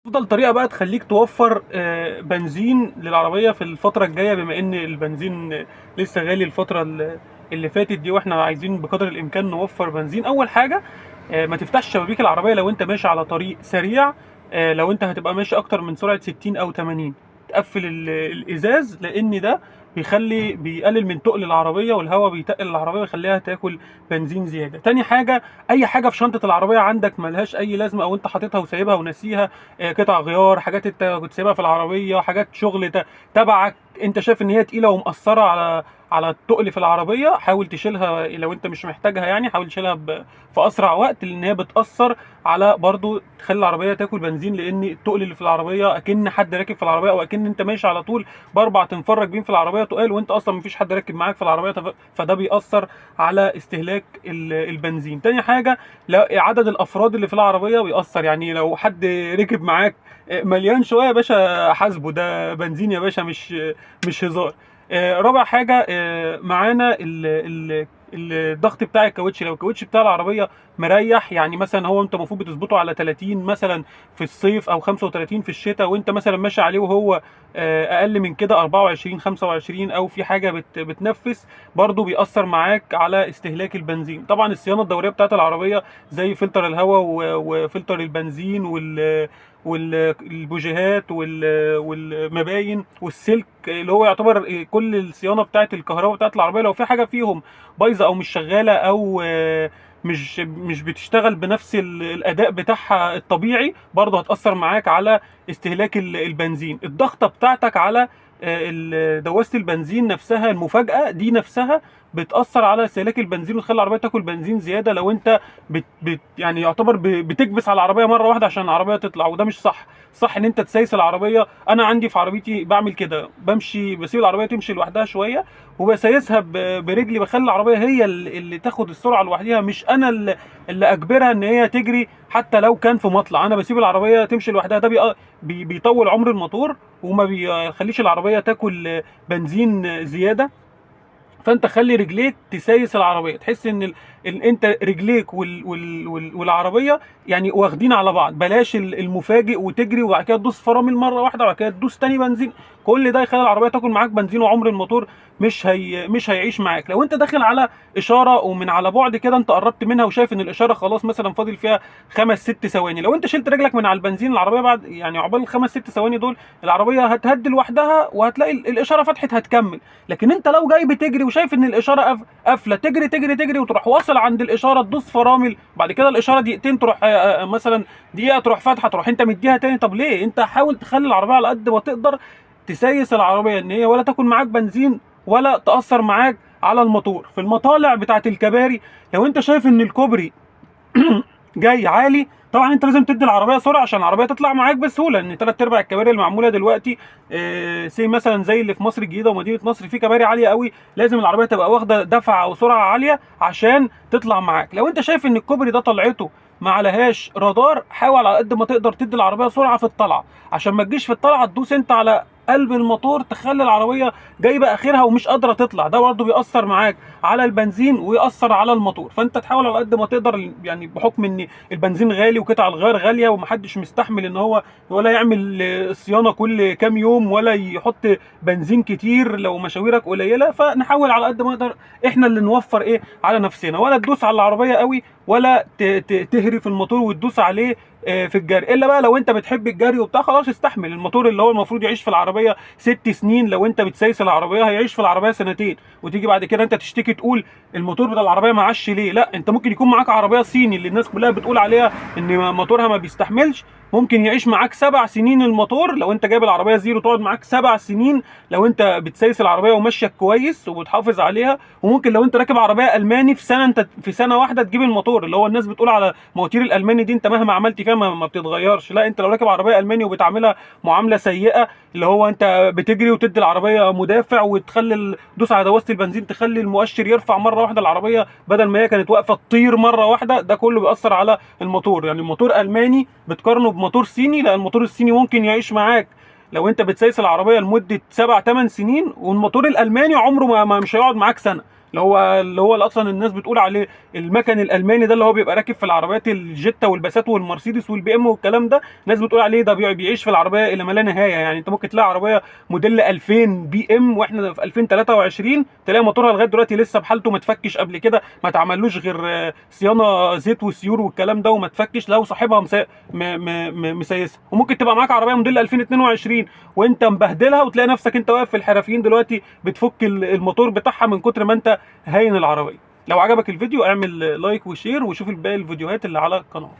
افضل طريقه بقى تخليك توفر بنزين للعربيه في الفتره الجايه، بما ان البنزين لسه غالي الفتره اللي فاتت دي، واحنا عايزين بقدر الامكان نوفر بنزين. اول حاجه ما تفتحش شبابيك العربيه لو انت ماشي على طريق سريع. لو انت هتبقى ماشي اكتر من سرعه 60 او 80 تقفل الازاز، لان ده بيقلل من تقل العربيه، والهواء بيتقل العربيه ويخليها تاكل بنزين زياده. تاني حاجه، اي حاجه في شنطه العربيه عندك ملهاش اي لازمه او انت حاططها وسايبها وناسيها، قطع غيار، حاجات انت كنت سايبها في العربيه، حاجات شغل تبعك انت شايف ان هي تقيله ومأثره على التقل في العربيه، حاول تشيلها. لو انت مش محتاجها يعني حاول تشيلها في اسرع وقت، لان هي بتأثر على برضو تخلي العربيه تاكل بنزين، لان التقل اللي في العربيه اكن حد راكب في العربيه، او اكن انت ماشي على طول باربع تنفار راكبين في العربيه تقال، وانت اصلا مفيش حد راكب معاك في العربيه، فده بيأثر على استهلاك البنزين. تاني حاجه، عدد الافراد اللي في العربيه بيأثر. يعني لو حد ركب معاك مليان شويه يا باشا، حاسبه ده بنزين يا باشا، مش هزار. رابع حاجه، معانا الضغط بتاع الكاوتش. لو الكاوتش بتاع العربيه مريح، يعني مثلا هو انت المفروض بتظبطه على 30 مثلا في الصيف او 35 في الشتاء، وانت مثلا ماشي عليه وهو اقل من كده 24 25، او في حاجه بتنفس، برضو بيأثر معاك على استهلاك البنزين. طبعا الصيانه الدوريه بتاعت العربيه زي فلتر الهواء وفلتر البنزين والبوجيهات والمباين والسلك، اللي هو يعتبر كل الصيانه بتاعت الكهرباء بتاعت العربيه، لو في حاجه فيهم بايظه او مش شغاله، او مش بتشتغل بنفس الاداء بتاعها الطبيعي، برضه هتاثر معاك على استهلاك البنزين. الضغطه بتاعتك على دواسه البنزين نفسها، المفاجاه دي نفسها بتاثر على استهلاك البنزين، وتخلي العربيه تاكل بنزين زياده. لو انت يعني يعتبر بتكبس على العربيه مره واحده عشان العربيه تطلع، وده مش صح. صح ان انت تسيس العربيه. انا عندي في عربيتي بعمل كده، بمشي بسيب العربيه تمشي لوحدها شويه، وبسيسها برجلي، بخلي العربيه هي اللي تاخد السرعه لوحدها، مش انا اللي اجبرها ان هي تجري. حتى لو كان في مطلع انا بسيب العربيه تمشي لوحدها، ده بيطول عمر الموتور، وما بيخليش العربيه تاكل بنزين زياده. فانت خلي رجليك تسايس العربيه، تحس ان انت رجليك والعربيه يعني واخدين على بعض. بلاش المفاجئ وتجري وبعد كده تدوس فرامل مره واحده وبعد كده تدوس تاني بنزين، كل ده يخلي العربيه تاكل معاك بنزين، وعمر الموتور مش هيعيش معاك. لو انت داخل على اشاره ومن على بعد كده انت قربت منها وشايف ان الاشاره خلاص مثلا فاضل فيها 5 6 ثواني، لو انت شلت رجلك من على البنزين العربيه بعد يعني عقبال ال5 6 ثواني دول العربيه هتهدي لوحدها، وهتلاقي الاشاره فتحت هتكمل. لكن انت لو جاي بتجري وشايف ان الاشاره قافله، تجري تجري تجري وتروح واصل عند الاشاره تدوس فرامل، بعد كده الاشاره دقيقتين تروح مثلا دقيقه تروح فاتحه، تروح انت مديها تاني. طب ليه؟ انت حاول تخلي العربيه على قد ما تقدر تسيس العربيه ان هي ولا تاكل معاك بنزين ولا تاثر معاك على الموتور. في المطالع بتاعت الكباري، لو انت شايف ان الكوبري جاي عالي، طبعا انت لازم تدي العربيه سرعه عشان العربيه تطلع معاك بسهوله، لان ثلاث ارباع الكباري المعموله دلوقتي سي مثلا زي اللي في مصر الجديده ومدينه نصر، في كباري عاليه قوي، لازم العربيه تبقى واخده دفعه او سرعه عاليه عشان تطلع معاك. لو انت شايف ان الكوبري ده طلعته ما عليهاش رادار، حاول على قد ما تقدر تدي العربيه سرعه في الطلعه، عشان ما تجيش في الطلعه تدوس انت على قلب الموتور تخلي العربيه جايبه اخرها ومش قادره تطلع، ده برضه بيأثر معاك على البنزين ويأثر على الموتور. فانت تحاول على قد ما تقدر، يعني بحكم ان البنزين غالي وقطع الغيار غاليه ومحدش مستحمل ان هو ولا يعمل صيانه كل كام يوم ولا يحط بنزين كتير لو مشاويرك قليله، فنحاول على قد ما نقدر احنا اللي نوفر على نفسنا، ولا تدوس على العربيه قوي ولا تهري في الموتور وتدوس عليه في الجري. الا بقى لو انت بتحب الجري وبتاع، خلاص استحمل. الموتور اللي هو المفروض يعيش في العربيه 6 سنين، لو انت بتسيس العربيه هيعيش في العربيه سنتين، وتيجي بعد كده انت تشتكي تقول الموتور بتاع العربيه ما عادش ليه. لا، انت ممكن يكون معاك عربيه صيني اللي الناس كلها بتقول عليها ان موتورها ما بيستحملش، ممكن يعيش معاك 7 سنين الموتور. لو انت جايب العربيه زيرو تقعد معاك 7 سنين لو انت بتسيس العربيه وماشيه كويس وبتحافظ عليها. وممكن لو انت راكب عربيه الماني في سنه، انت في سنه واحده تجيب الموتور، اللي هو الناس بتقول على مواتير الالماني دي انت مهما عملت فيها ما بتتغيرش. لا، انت لو راكب عربيه الماني وبتعاملها معامله سيئه، اللي هو انت بتجري وتدي العربيه مدافع وتخلي تدوس على دواسه البنزين تخلي المؤشر يرفع مره واحده، العربيه بدل ما هي كانت واقفه تطير مره واحده، ده كله بيأثر على الموتور. يعني الموتور الماني بتقارنه بموتور صيني، لان الموتور الصيني ممكن يعيش معاك لو انت بتسيس العربيه لمده 7 8 سنين، والموتور الالماني عمره ما مش هيقعد معاك سنه. اللي هو اصلا الناس بتقول عليه المكن الالماني ده، اللي هو بيبقى راكب في العربيات الجيتا والباسات والمرسيدس والبي ام والكلام ده. الناس بتقول عليه ده بيعيش في العربيه الى ما لا نهايه. يعني انت ممكن تلاقي عربيه موديل 2000 بي ام واحنا في 2023 تلاقي موتورها لغايه دلوقتي لسه بحالته، ما اتفكش قبل كده، ما اتعملوش غير صيانه زيت وسيور والكلام ده، وما اتفكش لو صاحبها مسيسها. وممكن تبقى معاك عربيه موديل 2022 وانت مبهدلها، وتلاقي نفسك انت واقف في الحرفيين دلوقتي بتفك الموتور بتاعها من كتر ما انت هاين العربيه. لو عجبك الفيديو اعمل لايك وشير، وشوف باقي الفيديوهات اللي على القناه.